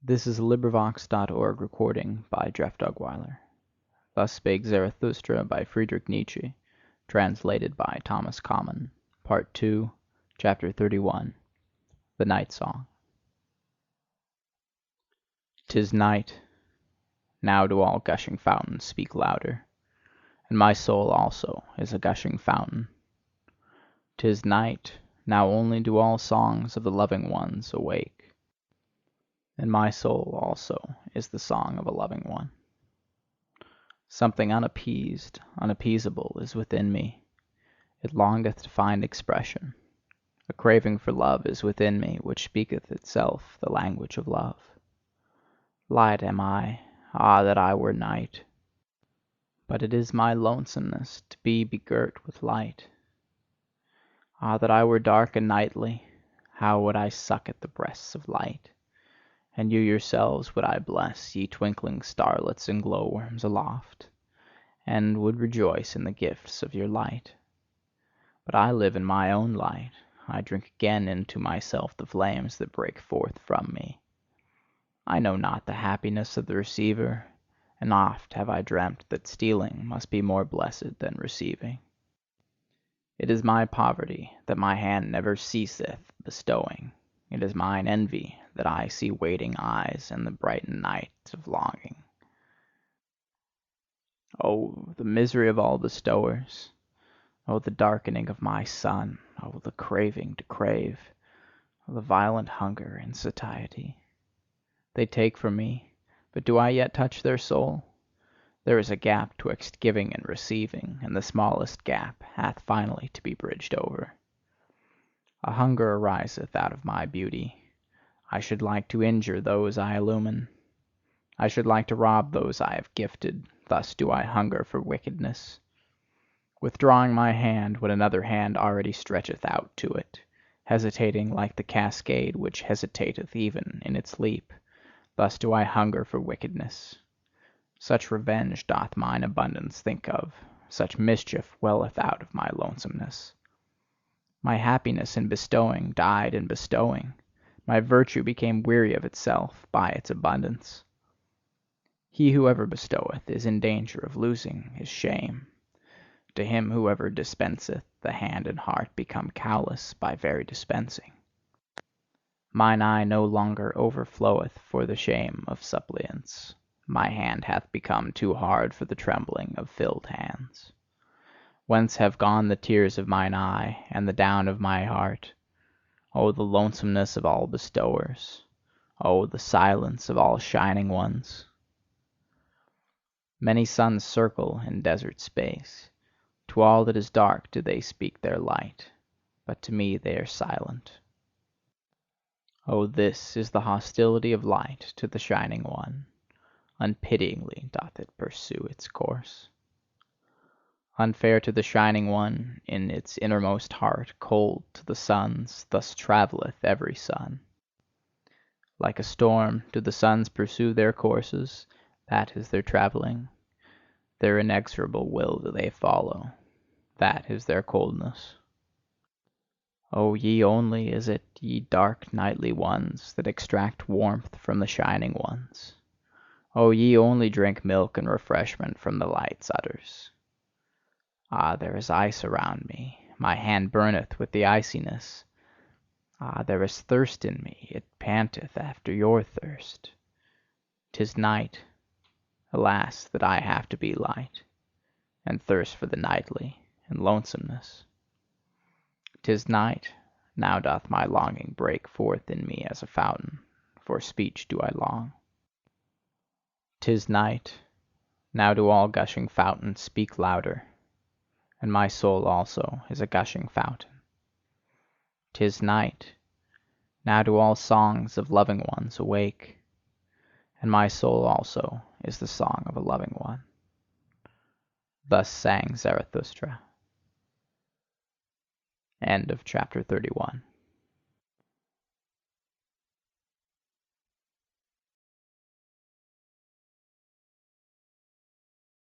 This is a LibriVox.org recording by Jeff Dugweiler. Thus Spake Zarathustra by Friedrich Nietzsche, translated by Thomas Common. Part 2, Chapter 31, The Night Song. 'Tis night. Now do all gushing fountains speak louder, and my soul also is a gushing fountain. 'Tis night. Now only do all songs of the loving ones awake, and my soul also is the song of a loving one. Something unappeased, unappeasable is within me. It longeth to find expression. A craving for love is within me, which speaketh itself the language of love. Light am I, ah, that I were night! But it is my lonesomeness to be begirt with light. Ah, that I were dark and nightly! How would I suck at the breasts of light! And you yourselves would I bless, ye twinkling starlets and glowworms aloft, and would rejoice in the gifts of your light. But I live in my own light. I drink again into myself the flames that break forth from me. I know not the happiness of the receiver, and oft have I dreamt that stealing must be more blessed than receiving. It is my poverty that my hand never ceaseth bestowing. It is mine envy that I see waiting eyes in the brightened night of longing. Oh, the misery of all bestowers! Oh, the darkening of my sun! Oh, the craving to crave! Oh, the violent hunger in satiety! They take from me, but do I yet touch their soul? There is a gap twixt giving and receiving, and the smallest gap hath finally to be bridged over. A hunger ariseth out of my beauty. I should like to injure those I illumine. I should like to rob those I have gifted. Thus do I hunger for wickedness. Withdrawing my hand when another hand already stretcheth out to it, hesitating like the cascade which hesitateth even in its leap, thus do I hunger for wickedness. Such revenge doth mine abundance think of, such mischief welleth out of my lonesomeness. My happiness in bestowing died in bestowing. My virtue became weary of itself by its abundance. He who ever bestoweth is in danger of losing his shame. To him who ever dispenseth, the hand and heart become callous by very dispensing. Mine eye no longer overfloweth for the shame of suppliants. My hand hath become too hard for the trembling of filled hands. Whence have gone the tears of mine eye, and the down of my heart? Oh, the lonesomeness of all bestowers! Oh, the silence of all shining ones! Many suns circle in desert space. To all that is dark do they speak their light, but to me they are silent. Oh, this is the hostility of light to the shining one. Unpityingly doth it pursue its course. Unfair to the shining one, in its innermost heart, cold to the suns, thus travelleth every sun. Like a storm do the suns pursue their courses, that is their travelling. Their inexorable will do they follow, that is their coldness. O ye only is it, ye dark nightly ones, that extract warmth from the shining ones! O ye only drink milk and refreshment from the light's udders! Ah, there is ice around me, my hand burneth with the iciness. Ah, there is thirst in me, it panteth after your thirst. 'Tis night. Alas, that I have to be light, and thirst for the nightly, and lonesomeness. 'Tis night. Now doth my longing break forth in me as a fountain, for speech do I long. 'Tis night. Now do all gushing fountains speak louder, and my soul also is a gushing fountain. 'Tis night. Now do all songs of loving ones awake, and my soul also is the song of a loving one. Thus sang Zarathustra. End of chapter 31.